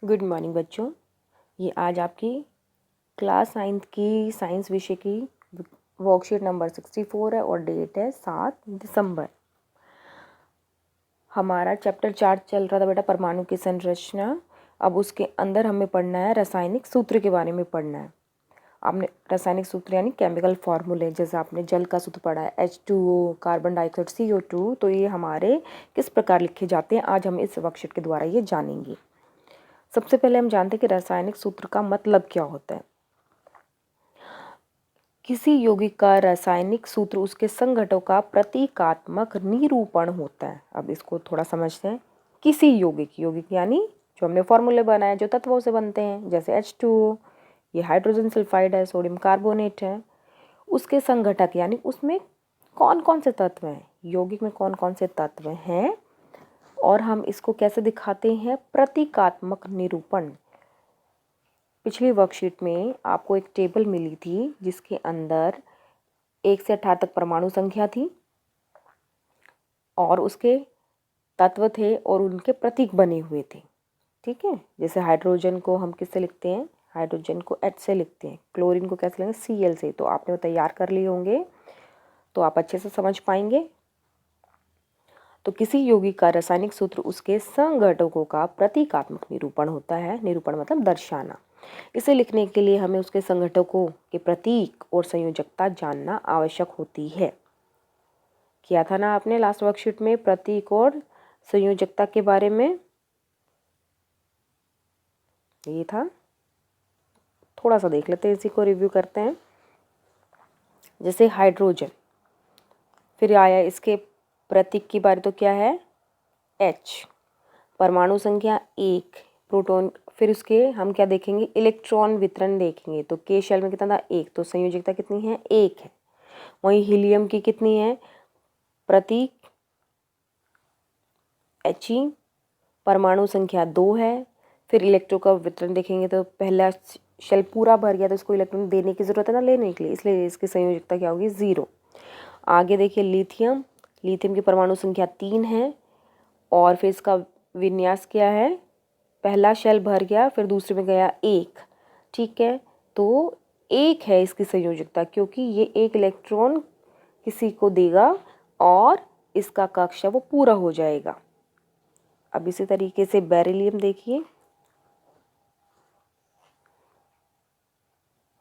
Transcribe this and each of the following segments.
Good morning बच्चों। ये आज आपकी क्लास 9 की साइंस विषय की वर्कशीट नंबर 64 है और डेट है 7 दिसंबर। हमारा चैप्टर 4 चल रहा था बेटा परमाणु की संरचना। अब उसके अंदर हमें पढ़ना है रासायनिक सूत्र के बारे में पढ़ना है। आपने रासायनिक सूत्र यानी केमिकल फार्मूले, जैसे आपने जल का सूत्र पढ़ा है H2O, कार्बन डाइऑक्साइड CO2, तो ये हमारे किस प्रकार लिखे जाते हैं आज हम इस वर्कशीट के द्वारा ये जानेंगे। सबसे पहले हम जानते हैं कि रासायनिक सूत्र का मतलब क्या होता है। किसी यौगिक का रासायनिक सूत्र उसके संघटकों का प्रतीकात्मक निरूपण होता है। अब इसको थोड़ा समझते हैं। किसी यौगिक यानी जो हमने फॉर्मूले बनाए जो तत्वों से बनते हैं, जैसे H2O, ये हाइड्रोजन सल्फाइड है, सोडियम कार्बोनेट है। उसके संघटक यानी उसमें कौन कौन से तत्व हैं, यौगिक में कौन कौन से तत्व हैं, और हम इसको कैसे दिखाते हैं, प्रतीकात्मक निरूपण। पिछली वर्कशीट में आपको एक टेबल मिली थी जिसके अंदर 1 से 18 तक परमाणु संख्या थी और उसके तत्व थे और उनके प्रतीक बने हुए थे। ठीक है, जैसे हाइड्रोजन को हम किससे लिखते हैं, हाइड्रोजन को H से लिखते हैं। क्लोरीन को कैसे लिखेंगे, Cl से। तो आपने वो तैयार कर लिए होंगे तो आप अच्छे से समझ पाएंगे। तो किसी यौगिक का रासायनिक सूत्र उसके संघटकों का प्रतीकात्मक निरूपण होता है। निरूपण मतलब दर्शाना। इसे लिखने के लिए हमें उसके संघटकों के प्रतीक और संयोजकता जानना आवश्यक होती है। किया था ना आपने लास्ट वर्कशीट में प्रतीक और संयोजकता के बारे में, ये था। थोड़ा सा देख लेते हैं, इसी को रिव्यू करते हैं। जैसे हाइड्रोजन, फिर आया इसके प्रतीक की बारी, तो क्या है H, परमाणु संख्या 1, प्रोटॉन। फिर उसके हम क्या देखेंगे, इलेक्ट्रॉन वितरण देखेंगे। तो K शेल में कितना था, 1, तो संयोजकता कितनी है, 1 है। वहीं हीलियम की कितनी है, प्रतीक He, परमाणु संख्या 2 है। फिर इलेक्ट्रॉन का वितरण देखेंगे तो पहला शेल पूरा भर गया तो इसको इलेक्ट्रॉन देने की ज़रूरत है ना, लेने के लिए, इसलिए इसकी संयोजकता क्या होगी, 0। आगे देखिए लिथियम, लिथियम की परमाणु संख्या 3 है और फिर इसका विन्यास क्या है, पहला शेल भर गया फिर दूसरे में गया 1। ठीक है, तो 1 है इसकी संयोजकता, क्योंकि ये एक इलेक्ट्रॉन किसी को देगा और इसका कक्ष है वो पूरा हो जाएगा। अब इसी तरीके से बेरिलियम देखिए,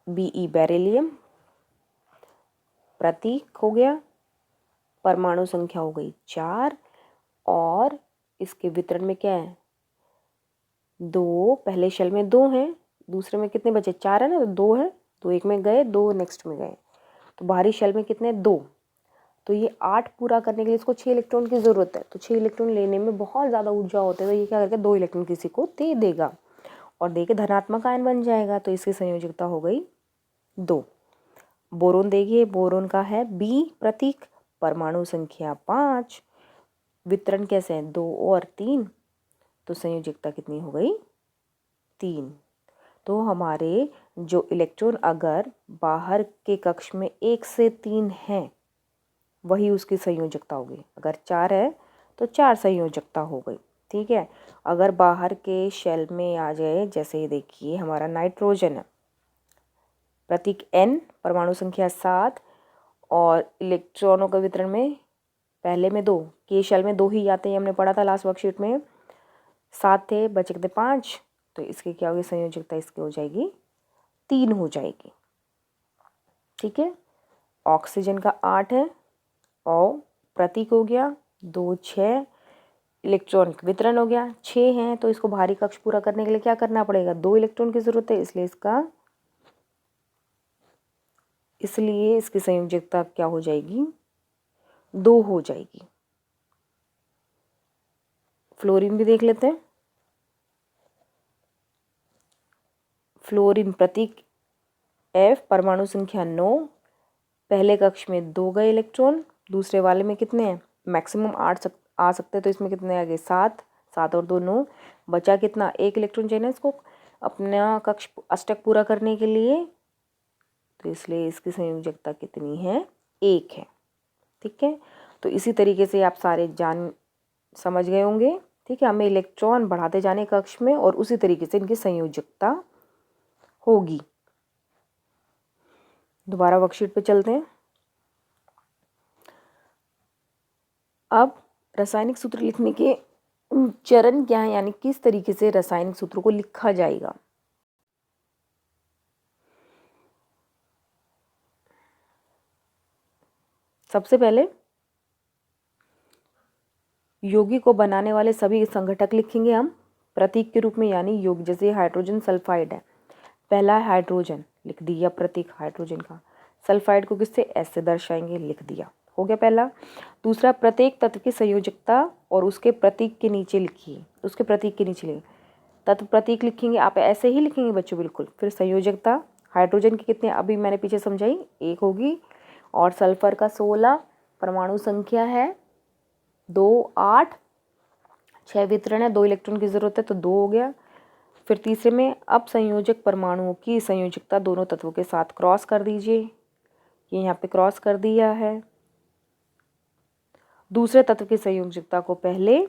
Be, बेरिलियम, प्रतीक हो गया, परमाणु संख्या हो गई 4 और इसके वितरण में क्या है, 2। पहले शेल में 2 हैं, दूसरे में कितने बचे, 4 है ना, तो 2 है, 2 एक में गए, 2 नेक्स्ट में गए, तो बाहरी शेल में कितने, 2। तो ये 8 पूरा करने के लिए इसको 6 इलेक्ट्रॉन की ज़रूरत है। तो 6 इलेक्ट्रॉन लेने में बहुत ज़्यादा ऊर्जा होती है, तो ये क्या करके 2 इलेक्ट्रॉन किसी को दे देगा और दे के धनात्मक आयन बन जाएगा। तो इसकी संयोजकता हो गई 2। बोरोन देखिए, बोरोन का है B प्रतीक, परमाणु संख्या 5, वितरण कैसे है, 2 और 3, तो संयोजकता कितनी हो गई, 3। तो हमारे जो इलेक्ट्रॉन अगर बाहर के कक्ष में 1 से 3 हैं वही उसकी संयोजकता होगी। अगर 4 है तो 4 संयोजकता हो गई। ठीक है, अगर बाहर के शेल में आ जाए, जैसे ये देखिए हमारा नाइट्रोजन है, प्रतीक N, परमाणु संख्या 7 और इलेक्ट्रॉनों का वितरण में पहले में 2, के शेल में 2 ही आते हैं, हमने पढ़ा था लास्ट वर्कशीट में, 7 थे बचे कितने, 5, तो इसकी क्या होगी संयोजकता, इसकी हो जाएगी 3 हो जाएगी। ठीक है, ऑक्सीजन का 8 है और प्रतीक हो गया 2, 6, इलेक्ट्रॉन वितरण हो गया 6 हैं, तो इसको भारी कक्ष पूरा करने के लिए क्या करना पड़ेगा, 2 इलेक्ट्रॉन की जरूरत है, इसलिए इसकी संयोजकता क्या हो जाएगी, 2 हो जाएगी। फ्लोरीन भी देख लेते हैं। फ्लोरीन प्रतीक F, परमाणु संख्या 9, पहले कक्ष में 2 गए इलेक्ट्रॉन, दूसरे वाले में कितने हैं, मैक्सिमम 8 आ सकते हैं, तो इसमें कितने आ गए, 7, 7 और 2 9, बचा कितना, 1 इलेक्ट्रॉन चाहिए इसको अपना कक्ष अष्टक पूरा करने के लिए, तो इसलिए इसकी संयोजकता कितनी है, 1 है। ठीक है, तो इसी तरीके से आप सारे समझ गए होंगे। ठीक है, हमें इलेक्ट्रॉन बढ़ाते जाने कक्ष में और उसी तरीके से इनकी संयोजकता होगी। दोबारा वर्कशीट पे चलते हैं। अब रासायनिक सूत्र लिखने के चरण क्या है, यानी किस तरीके से रासायनिक सूत्र को लिखा जाएगा। सबसे पहले यौगिक को बनाने वाले सभी संघटक लिखेंगे हम प्रतीक के रूप में, यानी योग। जैसे हाइड्रोजन सल्फाइड है, पहला है हाइड्रोजन, लिख दिया प्रतीक हाइड्रोजन का। सल्फाइड को किससे, एस से दर्शाएंगे, लिख दिया, हो गया पहला। दूसरा, प्रत्येक तत्व की संयोजकता और उसके प्रतीक के नीचे लिखिए, उसके प्रतीक के नीचे लिखिए। तत्व प्रतीक लिखेंगे आप, ऐसे ही लिखेंगे बच्चों बिल्कुल। फिर संयोजकता, हाइड्रोजन की कितने, अभी मैंने पीछे समझाई, 1 होगी। और सल्फर का 16, परमाणु संख्या है 2, 8, 6 वितरण है, 2 इलेक्ट्रॉन की जरूरत है तो 2 हो गया। फिर तीसरे में, अब संयोजक परमाणुओं की संयोजकता दोनों तत्वों के साथ क्रॉस कर दीजिए, ये यहाँ पे क्रॉस कर दिया है। दूसरे तत्व की संयोजकता को पहले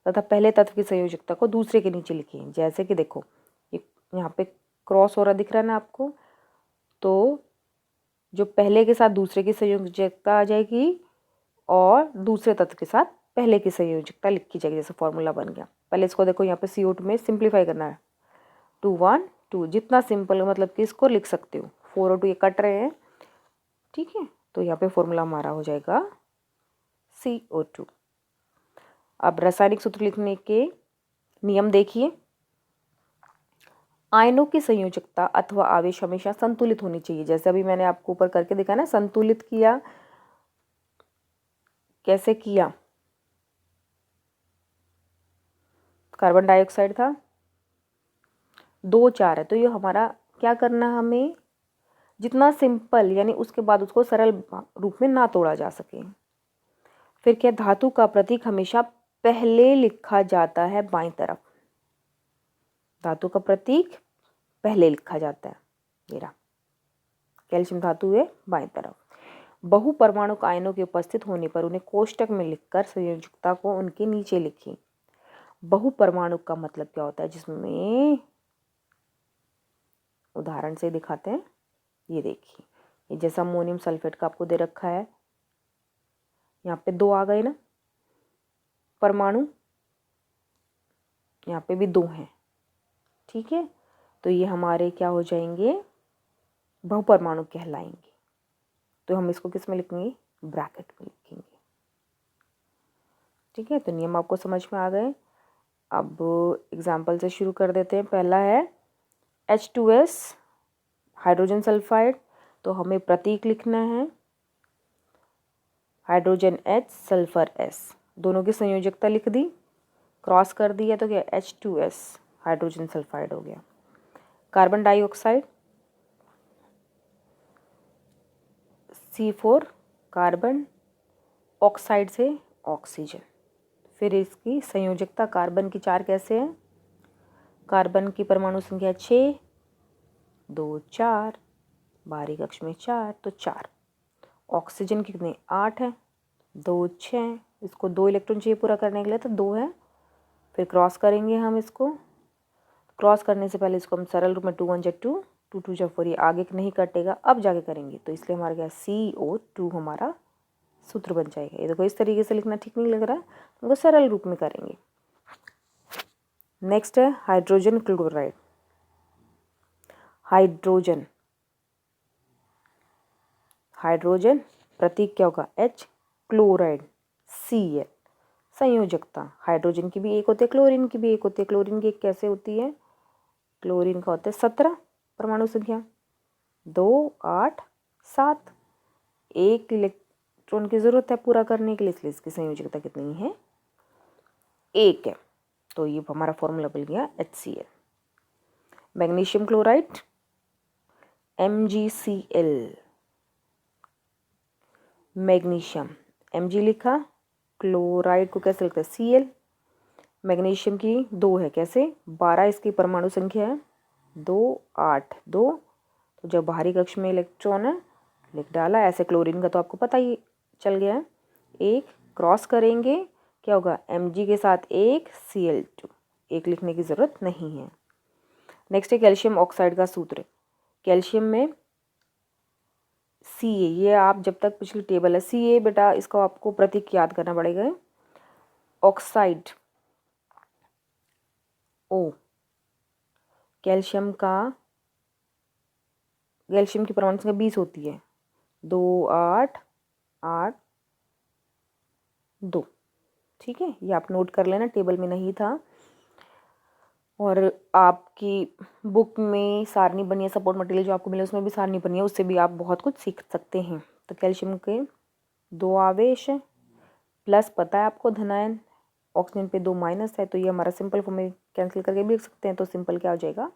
तथा पहले तत्व की संयोजकता को दूसरे के नीचे लिखिए। जैसे कि देखो, ये यहाँ पे क्रॉस हो रहा दिख रहा है ना आपको, तो जो पहले के साथ दूसरे की संयोजकता आ जाएगी और दूसरे तत्व के साथ पहले की संयोजकता लिखी जाएगी। जैसे फॉर्मूला बन गया। पहले इसको देखो, यहाँ पे CO2 में सिंप्लीफाई करना है, 2 1 2, जितना सिंपल मतलब कि इसको लिख सकते हो। 4 और 2 ये कट रहे हैं, ठीक है, तो यहाँ पे फॉर्मूला हमारा हो जाएगा CO2। अब रासायनिक सूत्र लिखने के नियम देखिए। आयनों की संयोजकता अथवा आवेश हमेशा संतुलित होनी चाहिए। जैसे अभी मैंने आपको ऊपर करके दिखाया ना, संतुलित किया, कैसे किया, कार्बन डाइऑक्साइड था 2 4 है, तो ये हमारा क्या करना, हमें जितना सिंपल, यानी उसके बाद उसको सरल रूप में ना तोड़ा जा सके। फिर क्या, धातु का प्रतीक हमेशा पहले लिखा जाता है बाईं तरफ, धातु का प्रतीक पहले लिखा जाता है। ये रहा, कैल्शियम धातु है बाईं तरफ। बहुपरमाणुक आयनों के उपस्थित होने पर उन्हें कोष्टक में लिखकर संयोजकता को उनके नीचे लिखें। बहुपरमाणुक का मतलब क्या होता है, जिसमें उदाहरण से दिखाते हैं। ये देखिए, ये जैसा अमोनियम सल्फेट का आपको दे रखा है, यहाँ पे 2 आ गए ना परमाणु, यहाँ पे भी 2 हैं, ठीक है, तो ये हमारे क्या हो जाएंगे, बहुपरमाणु कहलाएंगे। तो हम इसको किस में लिखेंगे, ब्रैकेट में लिखेंगे, ठीक है। तो नियम आपको समझ में आ गए। अब एग्जाम्पल से शुरू कर देते हैं। पहला है H2S हाइड्रोजन सल्फाइड, तो हमें प्रतीक लिखना है हाइड्रोजन H सल्फर S, दोनों की संयोजकता लिख दी, क्रॉस कर दिया, तो क्या H2S हाइड्रोजन सल्फाइड हो गया। Carbon dioxide C4 carbon, oxide से ऑक्सीजन। फिर इसकी संयोजकता कार्बन की 4 कैसे है, कार्बन की परमाणु संख्या 6, 2 4, बाहरी कक्ष में 4 तो 4। ऑक्सीजन की कितने, 8 है, 2 6, इसको 2 इलेक्ट्रॉन चाहिए पूरा करने के लिए, तो 2 है। फिर क्रॉस करेंगे हम इसको, क्रॉस करने से पहले इसको हम सरल रूप में 2 1 2, 2 2 4, ये आगे नहीं कटेगा, अब जाके करेंगे, तो इसलिए हमारा क्या CO2 हमारा सूत्र बन जाएगा। ये देखो, इस तरीके से लिखना ठीक नहीं लग रहा है, हमको सरल रूप में करेंगे। नेक्स्ट है हाइड्रोजन क्लोराइड। हाइड्रोजन, हाइड्रोजन प्रतीक क्या होगा, H, क्लोराइड Cl। संयोजकता, हाइड्रोजन की भी 1 होती है, क्लोरीन की भी 1 होती है। क्लोरीन की 1 कैसे होती है, क्लोरीन का होता है 17 परमाणु संख्या, 2 8 7, 1 इलेक्ट्रॉन की जरूरत है पूरा करने के लिए, इसलिए इसकी संयोजकता कितनी है, 1 है। तो ये हमारा फॉर्मूला बन गया HCl। Magnesium chloride MgCl, magnesium Mg लिखा, क्लोराइड को कैसे लिखते हैं, Cl। मैग्नीशियम की 2 है, कैसे, 12 इसकी परमाणु संख्या है, 2 8 2, तो जब बाहरी कक्ष में इलेक्ट्रॉन है लिख डाला। ऐसे क्लोरीन का तो आपको पता ही चल गया है, 1 क्रॉस करेंगे क्या होगा, Mg के साथ एक Cl2, एक लिखने की ज़रूरत नहीं है। नेक्स्ट है कैल्शियम ऑक्साइड का सूत्र। कैल्शियम में Ca, ये आप जब तक पिछली टेबल है Ca बेटा, इसको आपको प्रतीक याद करना पड़ेगा। ऑक्साइड O, कैल्शियम की परमाणु संख्या 20 होती है, 2 8 8 2। ठीक है, ये आप नोट कर लेना, टेबल में नहीं था। और आपकी बुक में सारणी बनी है, सपोर्ट मटेरियल जो आपको मिले उसमें भी सारणी बनी है, उससे भी आप बहुत कुछ सीख सकते हैं। तो कैल्शियम के 2 आवेश है, प्लस पता है आपको धनायन, ऑक्सीजन पे 2 माइनस है, तो ये हमारा सिंपल फॉर्म में कैंसिल करके भी लिख सकते हैं। तो सिंपल क्या हो जाएगा,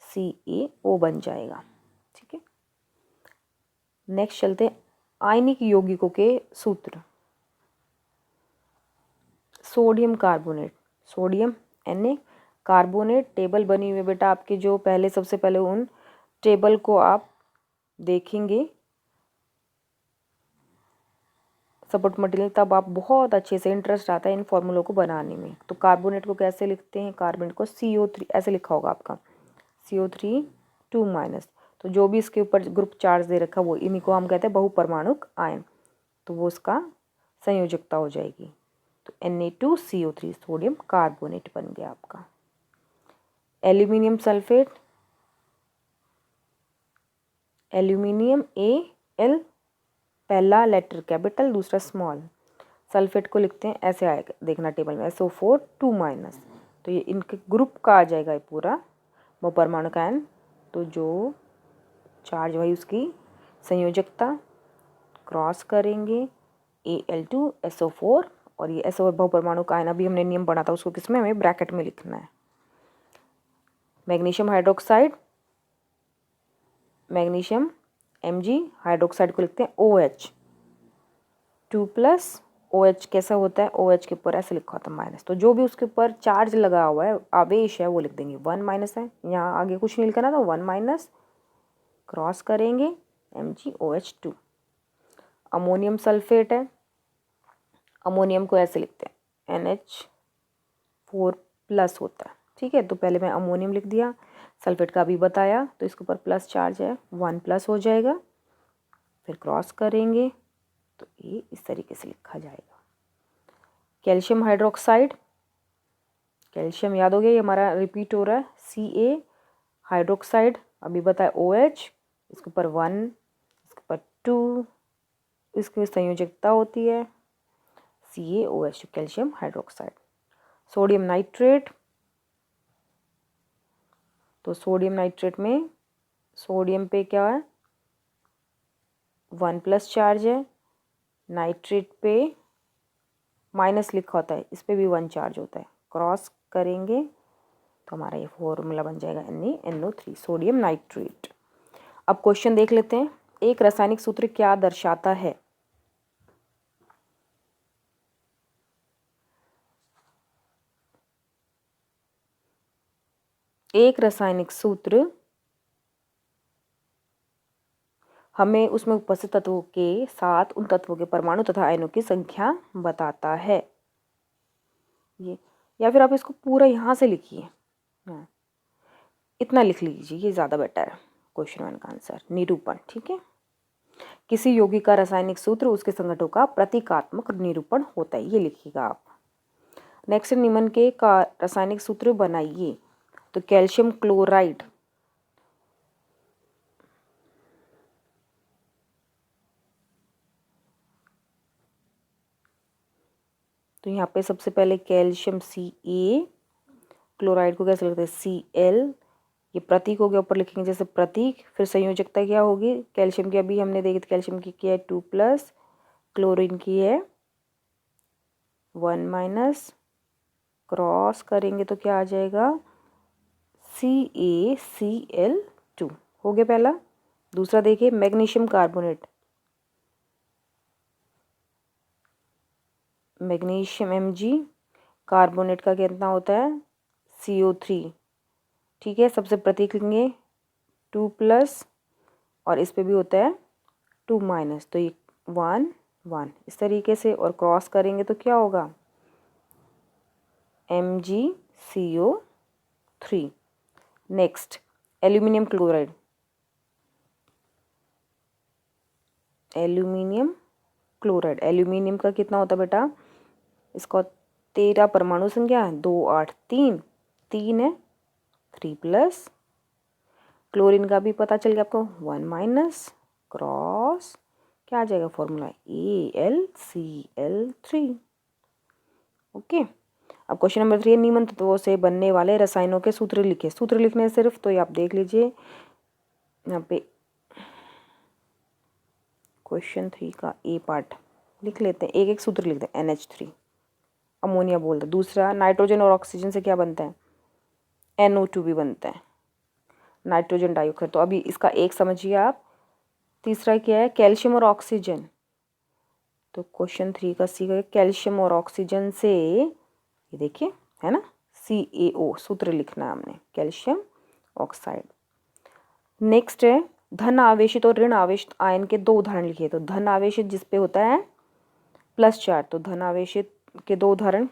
CaO बन जाएगा। ठीक है, नेक्स्ट चलते हैं आयनिक यौगिकों के सूत्र। Sodium carbonate, sodium Na carbonate, table बनी हुई है बेटा आपके, जो पहले सबसे पहले उन टेबल को आप देखेंगे सपोर्ट मटेरियल, तब आप बहुत अच्छे से इंटरेस्ट आता है इन फॉर्मूलों को बनाने में। तो कार्बोनेट को कैसे लिखते हैं, कार्बोनेट को CO3 ऐसे लिखा होगा आपका, CO3 2 माइनस। तो जो भी इसके ऊपर ग्रुप चार्ज दे रखा वो इन्हीं को हम कहते हैं बहुपरमाणुक आयन, तो वो उसका संयोजकता हो जाएगी। तो Na2CO3 सोडियम कार्बोनेट बन गया आपका। एल्यूमिनियम सल्फेट, एल्यूमिनियम Al, पहला लेटर कैपिटल दूसरा स्मॉल, सल्फेट को लिखते हैं ऐसे आएगा, देखना टेबल में SO4 2 माइनस। तो ये इनके ग्रुप का आ जाएगा ये पूरा बहुपरमाणुक आयन। तो जो चार्ज वही उसकी संयोजकता, क्रॉस करेंगे Al2 SO4, और ये SO4 बहुपरमाणुक आयन अभी हमने नियम पढ़ा था, उसको किसमें हमें ब्रैकेट में लिखना है। Magnesium hydroxide, magnesium Mg, hydroxide को लिखते हैं OH 2+। OH कैसा होता है, OH के ऊपर ऐसे लिखा होता है माइनस, तो जो भी उसके ऊपर चार्ज लगा हुआ है, आवेश है, वो लिख देंगे 1 माइनस है, यहाँ आगे कुछ नहीं लिखना, तो 1 माइनस, क्रॉस करेंगे MgOH2। अमोनियम सल्फेट है, अमोनियम को ऐसे लिखते हैं NH4+ होता है। ठीक है, तो पहले मैं अमोनियम लिख दिया, सल्फेट का भी बताया, तो इसके ऊपर प्लस चार्ज है, 1+ हो जाएगा, फिर क्रॉस करेंगे तो ये इस तरीके से लिखा जाएगा। कैल्शियम हाइड्रोक्साइड, कैल्शियम याद हो गया, ये हमारा रिपीट हो रहा है, Ca, हाइड्रोक्साइड अभी बताया OH, इसके ऊपर 1, इसके ऊपर 2, इसकी संयोजकता होती है CaOH, calcium hydroxide. Sodium nitrate, तो सोडियम नाइट्रेट में सोडियम पे क्या है 1+ चार्ज है, नाइट्रेट पे माइनस लिखा होता है, इस पे भी 1 चार्ज होता है, क्रॉस करेंगे तो हमारा ये फॉर्मूला बन जाएगा NaNO3 सोडियम नाइट्रेट। अब क्वेश्चन देख लेते हैं, एक रासायनिक सूत्र क्या दर्शाता है। एक रासायनिक सूत्र हमें उसमें उपस्थित तत्वों के साथ उन तत्वों के परमाणु तथा आयनों की संख्या बताता है। ये, या फिर आप इसको पूरा यहाँ से लिखिए, इतना लिख लीजिए, ये ज़्यादा बेटर है क्वेश्चन 1 का आंसर। निरूपण, ठीक है, किसी यौगिक का रासायनिक सूत्र उसके संघटकों का प्रतीकात्मक निरूपण होता है, ये लिखिएगा आप। नेक्स्ट, निम्न के का रासायनिक सूत्र बनाइए। तो कैल्शियम क्लोराइड, तो यहाँ पे सबसे पहले कैल्शियम Ca, क्लोराइड को कैसे लिखते हैं Cl, ये प्रतीक हो गया, ऊपर लिखेंगे जैसे प्रतीक। फिर संयोजकता क्या होगी, कैल्शियम की अभी हमने देखी थी, कैल्शियम की क्या है 2+, क्लोरीन की है 1-, क्रॉस करेंगे तो क्या आ जाएगा CaCl2 हो गया पहला। दूसरा देखिए magnesium carbonate, magnesium Mg, carbonate का कितना होता है CO3, ठीक है, सबसे प्रतीक लेंगे 2+, और इस पे भी होता है 2-, तो ये 1 1 इस तरीके से, और क्रॉस करेंगे तो क्या होगा MgCO3। Next aluminium chloride, aluminium chloride, aluminium का कितना होता है बेटा, इसका 13 परमाणु संख्या है, 2 8 3 3 है, 3 प्लस, क्लोरीन का भी पता चल गया आपको, 1 माइनस, क्रॉस, क्या आ जाएगा फॉर्मूला AlCl3। ओके, अब क्वेश्चन नंबर 3 निम्न तत्वों से बनने वाले रसायनों के सूत्र लिखे। सूत्र लिखने सिर्फ, तो ये आप देख लीजिए यहाँ पे क्वेश्चन 3 का ए पार्ट लिख लेते हैं, एक एक सूत्र लिखते हैं। NH3 अमोनिया बोलते हैं। दूसरा नाइट्रोजन और ऑक्सीजन से क्या बनता है, NO2 भी बनता है, नाइट्रोजन डाइऑक्साइड। तो अभी इसका एक समझिए आप। तीसरा क्या है, कैल्शियम और ऑक्सीजन। तो क्वेश्चन 3 का सी का कैल्शियम और ऑक्सीजन से, ये देखिए है ना, CaO सूत्र लिखना है हमने, कैल्शियम ऑक्साइड। नेक्स्ट है धन आवेशित और ऋण आवेशित आयन के 2 उदाहरण लिखिए। तो धन आवेशित जिस पे होता है +4, तो धन आवेशित के 2 उदाहरण,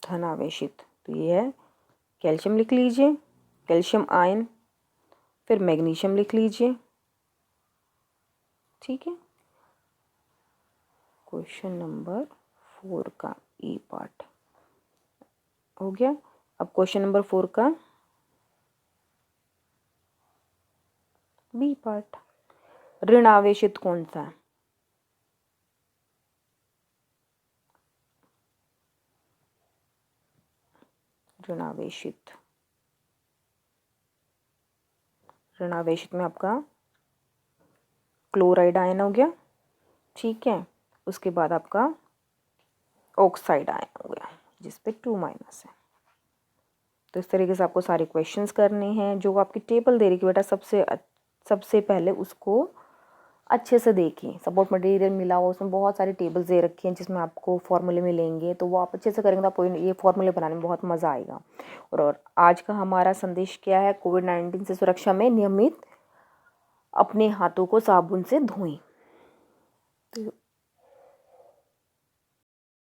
धन आवेशित तो ये है कैल्शियम लिख लीजिए, कैल्शियम आयन, फिर मैग्नीशियम लिख लीजिए। ठीक है, क्वेश्चन नंबर 4 का ई पार्ट हो गया। अब क्वेश्चन नंबर 4 का बी पार्ट, ऋण आवेशित कौन सा है, ऋण आवेशित, ऋण आवेशित में आपका क्लोराइड आयन हो गया। ठीक है, उसके बाद आपका ऑक्साइड आयन हो गया जिस पे 2 माइनस है। तो इस तरीके से आपको सारे क्वेश्चंस करने हैं। जो आपकी टेबल दे रही है बेटा, सबसे पहले उसको अच्छे से देखिए। सपोर्ट मटेरियल मिला हुआ, उसमें बहुत सारी टेबल्स दे रखी हैं जिसमें आपको फॉर्मूले मिलेंगे, तो वो आप अच्छे से करेंगे तो आपको ये फॉर्मूले बनाने में बहुत मज़ा आएगा। और आज का हमारा संदेश क्या है, कोविड-19 से सुरक्षा में नियमित अपने हाथों को साबुन से धोएं। तो